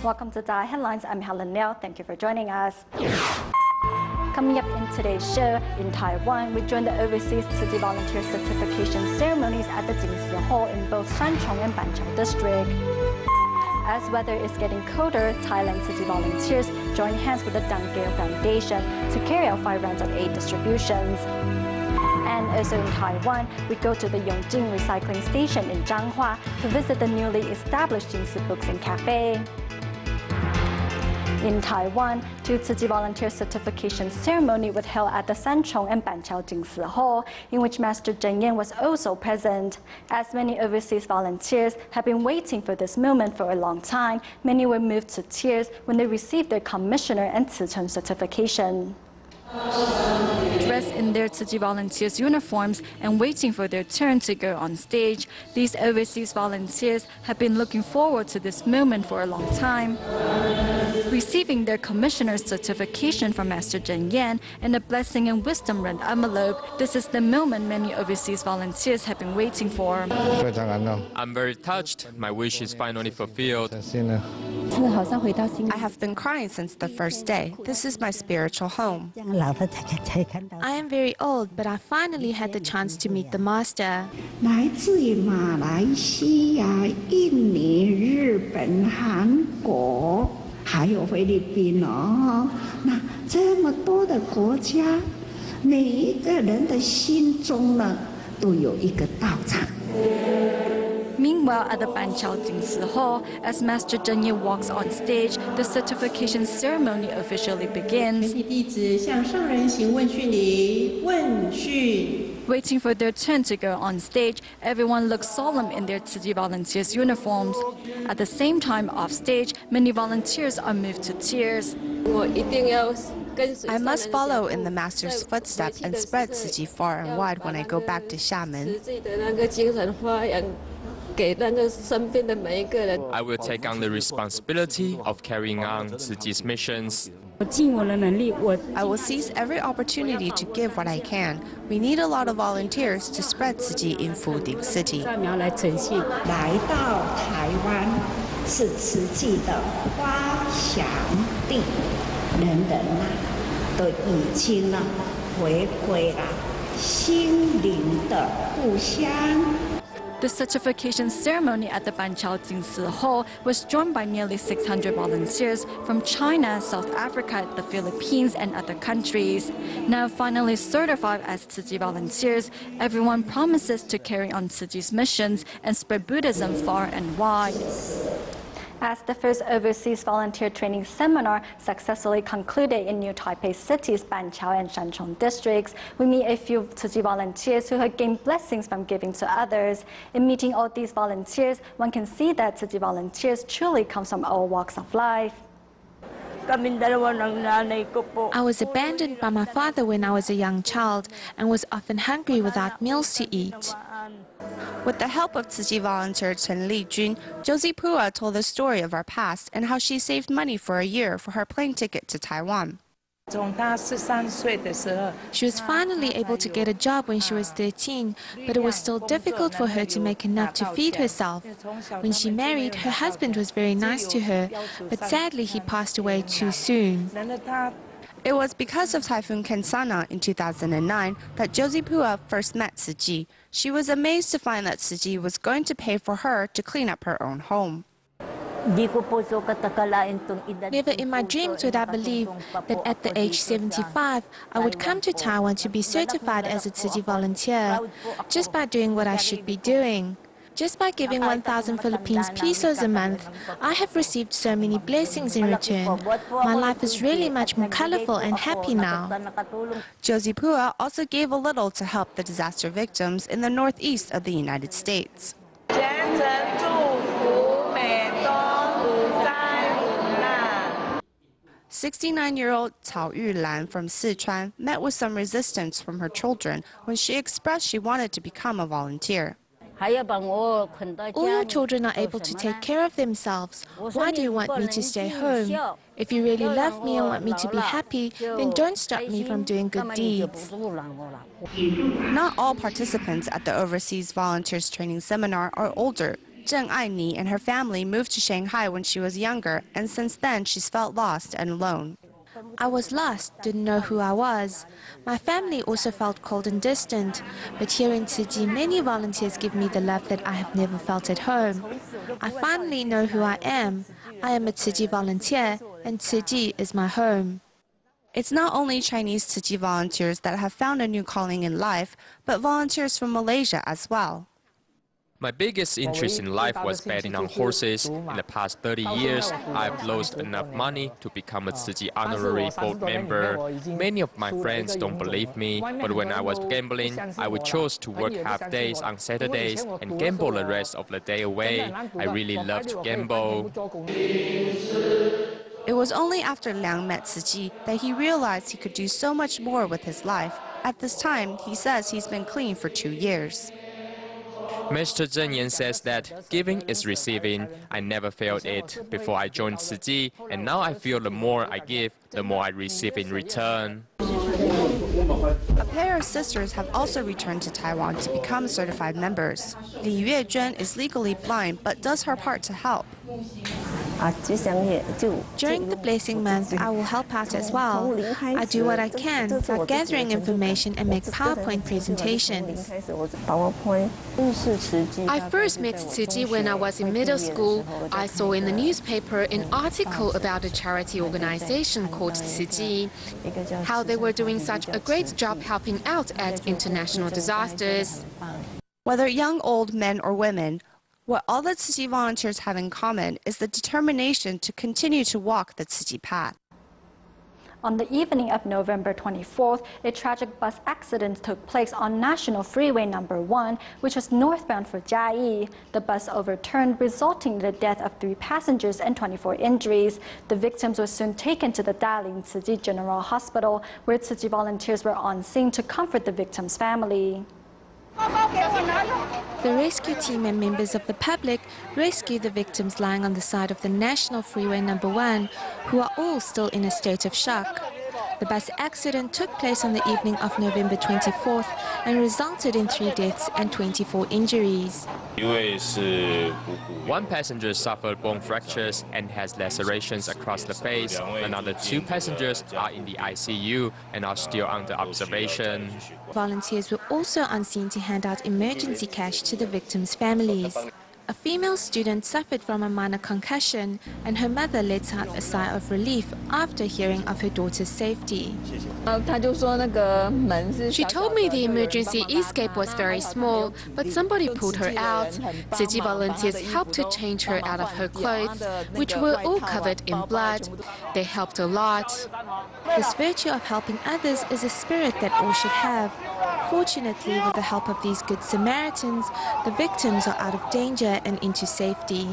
Welcome to DaAi Headlines. I'm Helen Liao. Thank you for joining us. Coming up in today's show, in Taiwan, we join the overseas Tzu Chi volunteer certification ceremonies at the Jingsi Hall in both Shanchong and Banqiao district. As weather is getting colder, Thailand Tzu Chi volunteers join hands with the DaAi Foundation to carry out 5 rounds of aid distributions. And also in Taiwan, we go to the Yongjing recycling station in Zhanghua to visit the newly established Jingsi Books and Cafe. In Taiwan, 2 Tzu Chi volunteer certification ceremony was held at the Sanchong and Banqiao Jingsi Hall, in which Master Zheng Yan was also present. As many overseas volunteers have been waiting for this moment for a long time, many were moved to tears when they received their commissioner and Tzu Chun certification. Dressed in their Tzu Chi volunteers' uniforms and waiting for their turn to go on stage, these overseas volunteers have been looking forward to this moment for a long time. Receiving their commissioner's certification from Master Zheng Yan and a blessing and wisdom red envelope, this is the moment many overseas volunteers have been waiting for. I'm very touched. My wish is finally fulfilled. I have been crying since the first day. This is my spiritual home. I am very old, but I finally had the chance to meet the master. 来自于马来西亚、印尼、日本、韩国，还有菲律宾哦。那这么多的国家，每一个人的心中呢，都有一个道场。 Meanwhile, at the Banqiao Jingsi Hall, as Master Zheng Yan walks on stage, the certification ceremony officially begins. Waiting for their turn to go on stage, everyone looks solemn in their Tzu Chi volunteers' uniforms. At the same time, off stage, many volunteers are moved to tears. I must follow in the master's footsteps and spread Tzu Chi far and wide when I go back to Xiamen. I will take on the responsibility of carrying on Tzu Chi's missions. I will seize every opportunity to give what I can. We need a lot of volunteers to spread Tzu Chi in Fuding City. 来到台湾是慈济的花祥地，人人呐都已经呢回归了心灵的故乡。 The certification ceremony at the Banqiao Jingsi Hall was joined by nearly 600 volunteers from China, South Africa, the Philippines, and other countries. Now finally certified as Tzu Chi volunteers, everyone promises to carry on Tzu Chi's missions and spread Buddhism far and wide. As the first overseas volunteer training seminar successfully concluded in New Taipei City's Banqiao and Shanchong districts, we meet a few Tzu Chi volunteers who have gained blessings from giving to others. In meeting all these volunteers, one can see that Tzu Chi volunteers truly come from all walks of life. I was abandoned by my father when I was a young child and was often hungry without meals to eat. With the help of Tzu Chi volunteer Chen Lijun, Josie Pua told the story of our past and how she saved money for a year for her plane ticket to Taiwan. She was finally able to get a job when she was 13, but it was still difficult for her to make enough to feed herself. When she married, her husband was very nice to her, but sadly he passed away too soon. It was because of Typhoon Kensana in 2009 that Josie Pua first met Tzu Chi. She was amazed to find that Tzu Chi was going to pay for her to clean up her own home. Never in my dreams would I believe that at the age 75, I would come to Taiwan to be certified as a Tzu Chi volunteer, just by doing what I should be doing. Just by giving 1,000 Philippines pesos a month, I have received so many blessings in return. My life is really much more colorful and happy now. Josie Pua also gave a little to help the disaster victims in the northeast of the United States. 69-year-old Cao Yulan from Sichuan met with some resistance from her children when she expressed she wanted to become a volunteer. All your children are able to take care of themselves. Why do you want me to stay home? If you really love me and want me to be happy, then don't stop me from doing good deeds. Not all participants at the Overseas Volunteers Training Seminar are older. Zheng Aini and her family moved to Shanghai when she was younger, and since then she's felt lost and alone. I was lost, didn't know who I was. My family also felt cold and distant, but here in Tzu Chi, many volunteers give me the love that I have never felt at home. I finally know who I am. I am a Tzu Chi volunteer, and Tzu Chi is my home. It's not only Chinese Tzu Chi volunteers that have found a new calling in life, but volunteers from Malaysia as well. My biggest interest in life was betting on horses. In the past 30 years, I've lost enough money to become a Tzu Chi honorary board member. Many of my friends don't believe me, but when I was gambling, I would choose to work half days on Saturdays and gamble the rest of the day away. I really love to gamble. It was only after Liang met Tzu Chi that he realized he could do so much more with his life. At this time, he says he's been clean for 2 years. Mr. Zheng Yan says that giving is receiving. I never felt it before I joined Tzu Chi, and now I feel the more I give, the more I receive in return. A pair of sisters have also returned to Taiwan to become certified members. Li Yuejun is legally blind but does her part to help. During the blessing month, I will help out as well. I do what I can, like gathering information and make PowerPoint presentations. I first met Tzu Chi when I was in middle school. I saw in the newspaper an article about a charity organization called Tzu Chi, how they were doing such a great job helping out at international disasters. Whether young, old, men or women, what all the Tzu Chi volunteers have in common is the determination to continue to walk the Tzu Chi path. On the evening of November 24th, a tragic bus accident took place on National Freeway Number 1, which was northbound for Jiayi. The bus overturned, resulting in the death of 3 passengers and 24 injuries. The victims were soon taken to the Dalian Tzu Chi General Hospital, where Tzu Chi volunteers were on scene to comfort the victims' family. The rescue team and members of the public rescued the victims lying on the side of the National Freeway Number 1, who are all still in a state of shock. The bus accident took place on the evening of November 24th and resulted in 3 deaths and 24 injuries. One passenger suffered bone fractures and has lacerations across the face. Another 2 passengers are in the ICU and are still under observation. Volunteers were also on scene to hand out emergency cash to the victims' families. A female student suffered from a minor concussion, and her mother let out a sigh of relief after hearing of her daughter's safety. She told me the emergency escape was very small, but somebody pulled her out. Tzu Chi volunteers helped to change her out of her clothes, which were all covered in blood. They helped a lot. This virtue of helping others is a spirit that all should have. Fortunately, with the help of these good Samaritans, the victims are out of danger and into safety.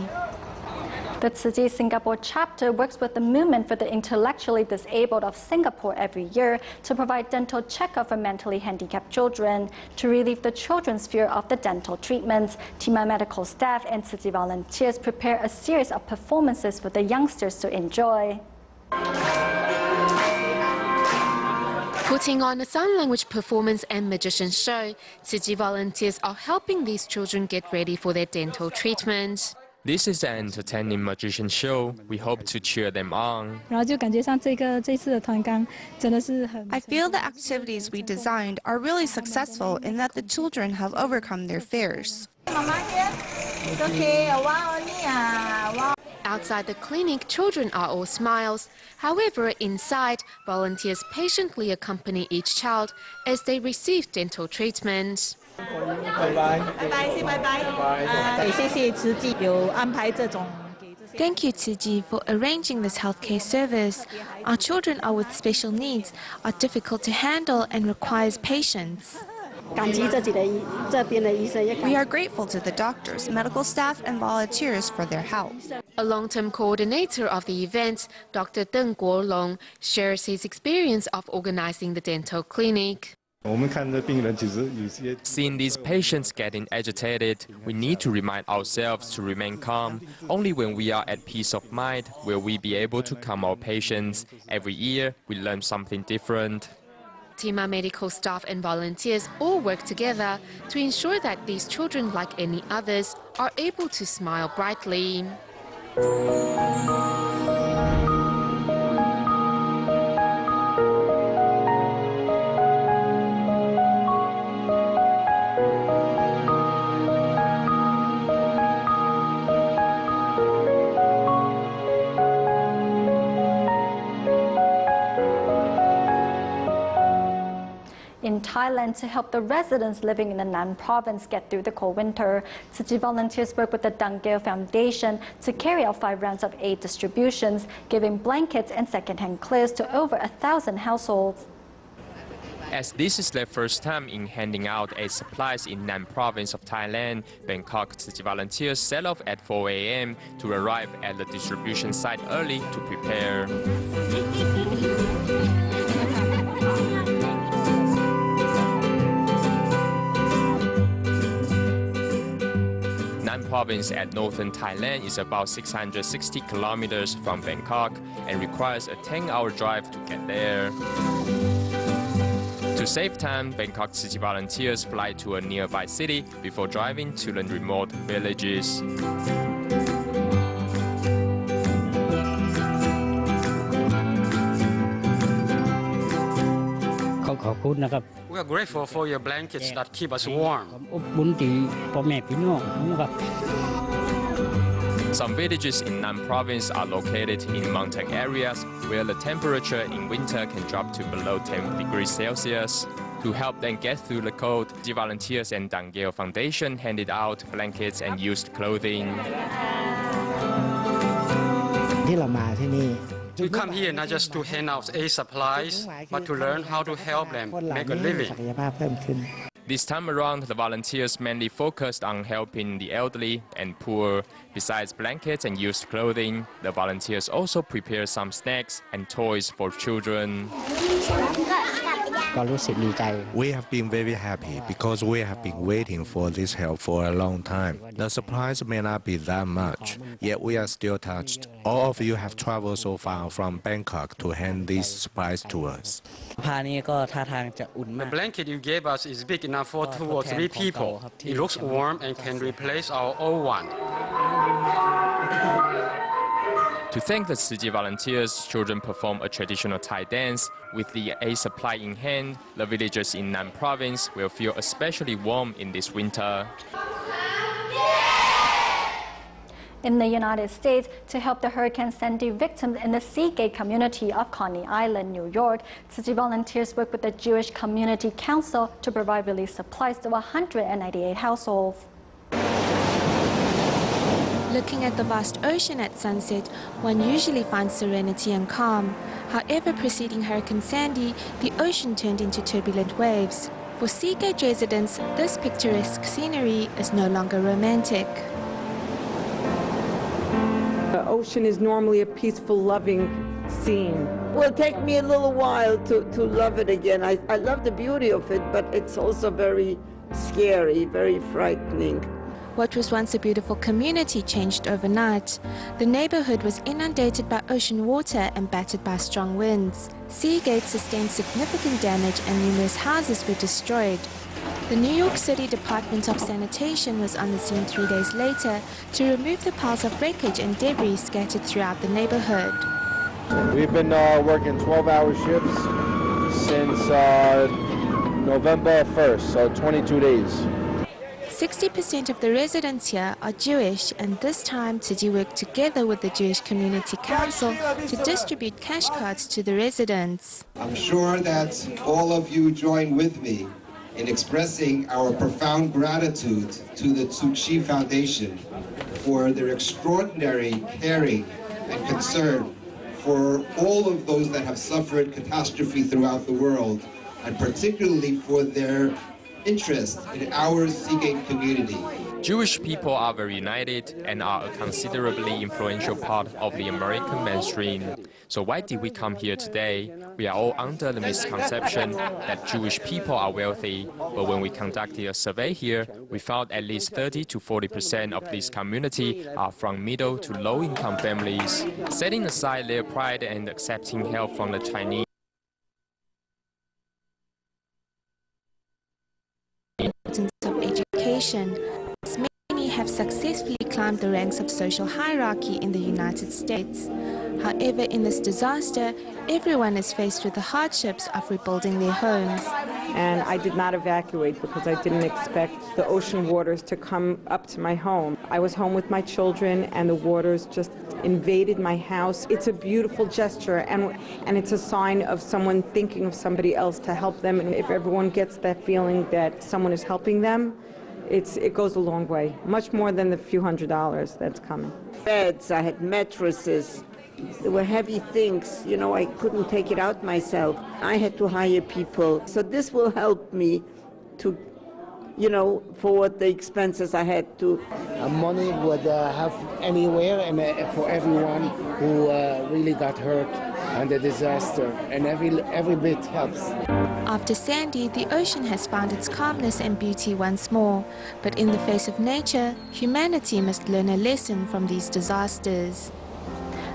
The Tzu Chi Singapore chapter works with the Movement for the Intellectually Disabled of Singapore every year to provide dental checkup for mentally handicapped children. To relieve the children's fear of the dental treatments, Tima medical staff and Tzu Chi volunteers prepare a series of performances for the youngsters to enjoy. Putting on a sign language performance and magician show, Tzu Chi volunteers are helping these children get ready for their dental treatment. This is an entertaining magician show. We hope to cheer them on. I feel the activities we designed are really successful in that the children have overcome their fears. Outside the clinic, children are all smiles. However, inside, volunteers patiently accompany each child as they receive dental treatment. Thank you, Tzu Chi, for arranging this healthcare service. Our children are with special needs, are difficult to handle and requires patience. We are grateful to the doctors, medical staff and volunteers for their help. A long-term coordinator of the event, Dr. Deng Guolong, shares his experience of organizing the dental clinic. Seeing these patients getting agitated, we need to remind ourselves to remain calm. Only when we are at peace of mind will we be able to calm our patients. Every year, we learn something different. Fatima medical staff and volunteers all work together to ensure that these children, like any others, are able to smile brightly. In Thailand, to help the residents living in the Nan province get through the cold winter, Tzu Chi volunteers work with the DaAi Foundation to carry out 5 rounds of aid distributions, giving blankets and second-hand clothes to over 1,000 households. As this is their first time in handing out aid supplies in Nan province of Thailand, Bangkok Tzu Chi volunteers set off at 4 a.m. to arrive at the distribution site early to prepare. Nan province at northern Thailand is about 660 kilometers from Bangkok and requires a 10-hour drive to get there. To save time, Bangkok Tzu Chi volunteers fly to a nearby city before driving to the remote villages. We are grateful for your blankets that keep us warm. Some villages in Nan province are located in mountain areas where the temperature in winter can drop to below 10 degrees Celsius. To help them get through the cold, the volunteers and DaAi Foundation handed out blankets and used clothing. We come here not just to hand out aid supplies, but to learn how to help them make a living. This time around, the volunteers mainly focused on helping the elderly and poor. Besides blankets and used clothing, the volunteers also prepared some snacks and toys for children. We have been very happy because we have been waiting for this help for a long time. The supplies may not be that much, yet we are still touched. All of you have traveled so far from Bangkok to hand these supplies to us. The blanket you gave us is big enough for 2 or 3 people. It looks warm and can replace our old one. To thank the Tzu Chi volunteers, children perform a traditional Thai dance. With the aid supply in hand, the villagers in Nan province will feel especially warm in this winter. In the United States, to help the Hurricane Sandy victims in the Seagate community of Coney Island, New York, Tzu Chi volunteers work with the Jewish Community Council to provide relief supplies to 198 households. Looking at the vast ocean at sunset, one usually finds serenity and calm. However, preceding Hurricane Sandy, the ocean turned into turbulent waves. For Seagate residents, this picturesque scenery is no longer romantic. The ocean is normally a peaceful, loving scene. Well, it take me a little while to love it again. I love the beauty of it, but it's also very scary, very frightening. What was once a beautiful community changed overnight. The neighborhood was inundated by ocean water and battered by strong winds. Seagate sustained significant damage and numerous houses were destroyed. The New York City Department of Sanitation was on the scene 3 days later to remove the piles of wreckage and debris scattered throughout the neighborhood. We've been working 12-hour shifts since November 1st, so 22 days. 60% of the residents here are Jewish, and this time Tzu Chi worked together with the Jewish Community Council to distribute cash cards to the residents. I'm sure that all of you join with me in expressing our profound gratitude to the Tzu Chi Foundation for their extraordinary caring and concern for all of those that have suffered catastrophe throughout the world, and particularly for their interest in our Seagate community. Jewish people are very united and are a considerably influential part of the American mainstream. So why did we come here today? We are all under the misconception that Jewish people are wealthy, but when we conducted a survey here, we found at least 30 to 40% of this community are from middle to low-income families. Setting aside their pride and accepting help from the Chinese nation, as many have successfully climbed the ranks of social hierarchy in the United States. However, in this disaster, everyone is faced with the hardships of rebuilding their homes. And I did not evacuate because I didn't expect the ocean waters to come up to my home. I was home with my children and the waters just invaded my house. It's a beautiful gesture and it's a sign of someone thinking of somebody else to help them. And if everyone gets that feeling that someone is helping them, it goes a long way, much more than the few $100s that's coming. Beds, I had mattresses. There were heavy things, you know, I couldn't take it out myself. I had to hire people. So this will help me to, you know, forward the expenses I had to. Money would have anywhere and for everyone who really got hurt on the disaster, and every bit helps. After Sandy, the ocean has found its calmness and beauty once more. But in the face of nature, humanity must learn a lesson from these disasters.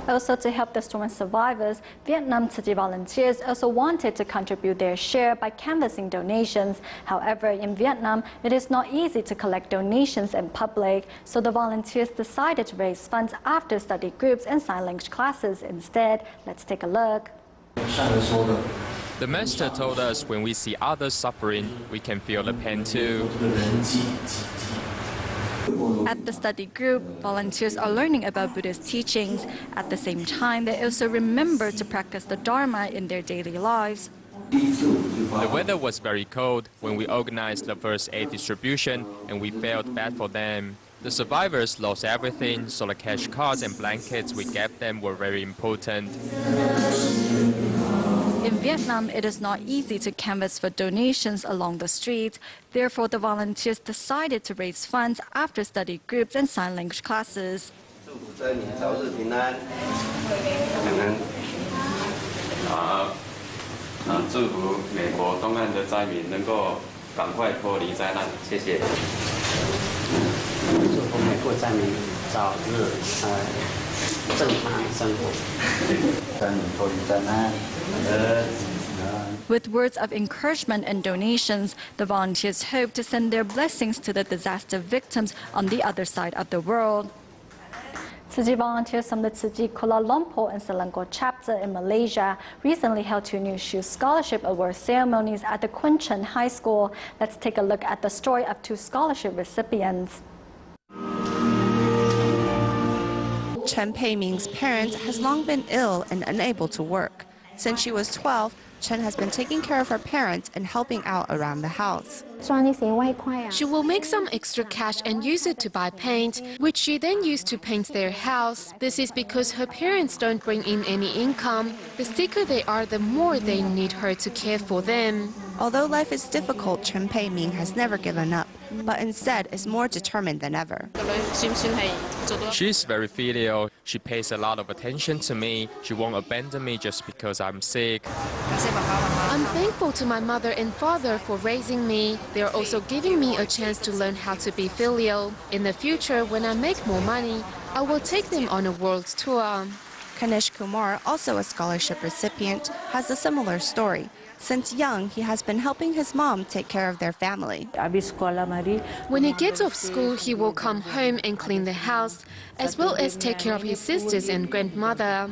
Also, to help the storm survivors, Vietnam Tzu Chi volunteers also wanted to contribute their share by canvassing donations. However, in Vietnam, it is not easy to collect donations in public, so the volunteers decided to raise funds after study groups and sign language classes instead. Let's take a look. The master told us when we see others suffering, we can feel the pain too. At the study group, volunteers are learning about Buddhist teachings. At the same time, they also remember to practice the Dharma in their daily lives. The weather was very cold when we organized the first aid distribution, and we felt bad for them. The survivors lost everything, so the cash cards and blankets we gave them were very important. In Vietnam, it is not easy to canvass for donations along the streets. Therefore, the volunteers decided to raise funds after study groups and sign language classes. With words of encouragement and donations, the volunteers hope to send their blessings to the disaster victims on the other side of the world. Tzu Chi volunteers from the Tzu Chi Kuala Lumpur and Selangor chapter in Malaysia recently held 2 New Shoes Scholarship Award ceremonies at the Kwun Chun High School. Let's take a look at the story of 2 scholarship recipients. Chen Pei-ming's parents has long been ill and unable to work. Since she was 12, Chen has been taking care of her parents and helping out around the house. She will make some extra cash and use it to buy paint, which she then used to paint their house. This is because her parents don't bring in any income. The sicker they are, the more they need her to care for them. Although life is difficult, Chen Pei-ming has never given up, but instead is more determined than ever. She's very filial. She pays a lot of attention to me. She won't abandon me just because I'm sick. I'm thankful to my mother and father for raising me. They are also giving me a chance to learn how to be filial. In the future, when I make more money, I will take them on a world tour. Kanish Kumar, also a scholarship recipient, has a similar story. Since young, he has been helping his mom take care of their family. When he gets off school, he will come home and clean the house, as well as take care of his sisters and grandmother.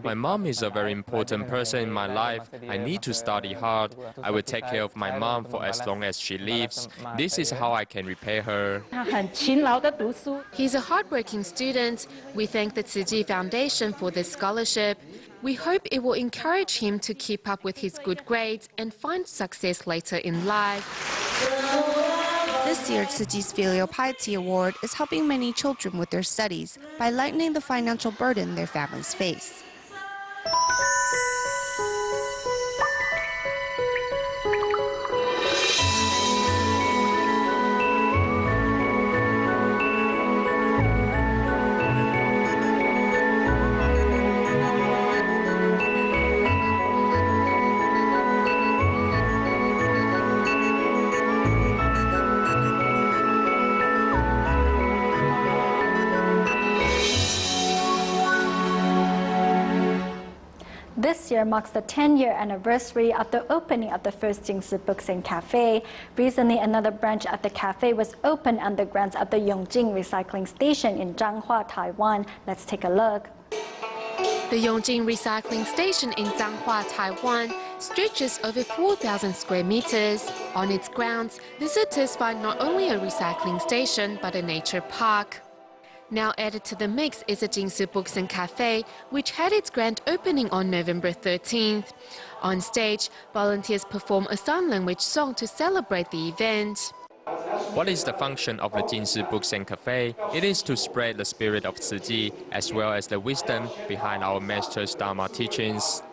My mom is a very important person in my life. I need to study hard. I will take care of my mom for as long as she lives. This is how I can repay her. He's a hardworking student. We thank the Tzu Chi Foundation for this scholarship. We hope it will encourage him to keep up with his good grades and find success later in life. This year, Tzu Chi's Filial Piety Award is helping many children with their studies by lightening the financial burden their families face. This year marks the 10-year anniversary of the opening of the first Jingsi Books and Cafe. Recently, another branch of the cafe was opened on the grounds of the Yongjing Recycling Station in Zhanghua, Taiwan. Let's take a look. The Yongjing Recycling Station in Zhanghua, Taiwan, stretches over 4,000 square meters. On its grounds, visitors find not only a recycling station, but a nature park. Now added to the mix is the Jingsi Books and Cafe, which had its grand opening on November 13th. On stage, volunteers perform a sign language song to celebrate the event. What is the function of the Jingsi Books and Cafe? It is to spread the spirit of Tzu Chi as well as the wisdom behind our master's Dharma teachings.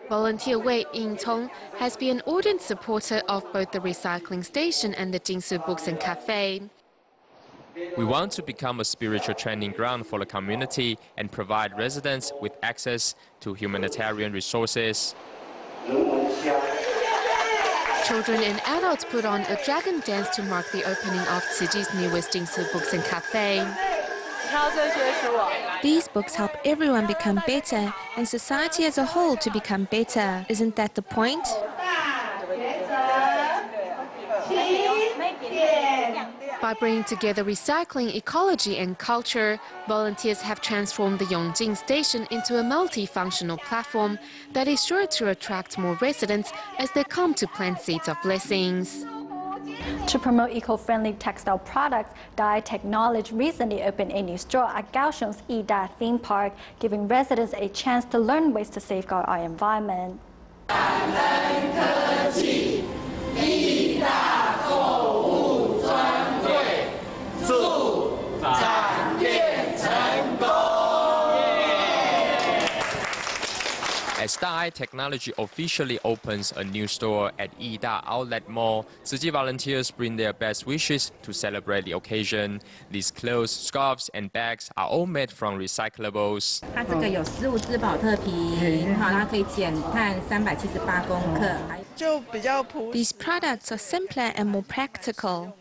Volunteer Wei Yingtong has been an ardent supporter of both the recycling station and the Jingsi Books and Cafe. We want to become a spiritual training ground for the community and provide residents with access to humanitarian resources. Children and adults put on a dragon dance to mark the opening of Tzu Chi's newest Jingsi Books and Cafe. These books help everyone become better and society as a whole to become better. Isn't that the point? By bringing together recycling, ecology and culture, volunteers have transformed the Yongjing station into a multifunctional platform that is sure to attract more residents as they come to plant seeds of blessings. To promote eco-friendly textile products, DaAi Technology recently opened a new store at Kaohsiung's Yida theme park, giving residents a chance to learn ways to safeguard our environment. As DaAi Technology officially opens a new store at Yida Outlet Mall, Tzu Chi volunteers bring their best wishes to celebrate the occasion. These clothes, scarves, and bags are all made from recyclables. These products are simpler and more practical.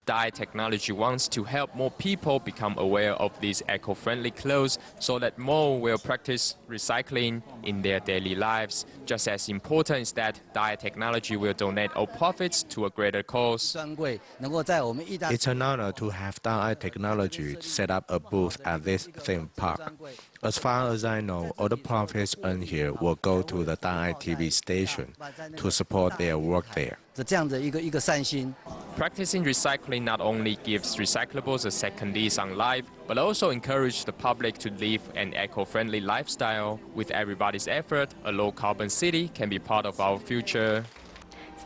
DaAi Technology wants to help more people become aware of these eco-friendly clothes so that more will practice recycling in their daily lives. Just as important is that DaAi Technology will donate all profits to a greater cause. It's an honor to have DaAi Technology set up a booth at this theme park. As far as I know, all the profits earned here will go to the DaAi TV station to support their work there. Practicing recycling not only gives recyclables a second lease on life, but also encourages the public to live an eco-friendly lifestyle. With everybody's effort, a low-carbon city can be part of our future.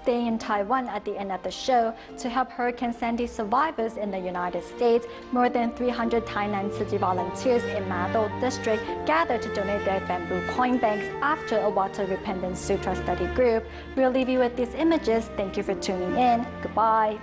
Staying in Taiwan at the end of the show, to help Hurricane Sandy survivors in the United States, more than 300 Tainan Tzu Chi volunteers in Mado District gathered to donate their bamboo coin banks after a water repentance sutra study group. We'll leave you with these images. Thank you for tuning in. Goodbye.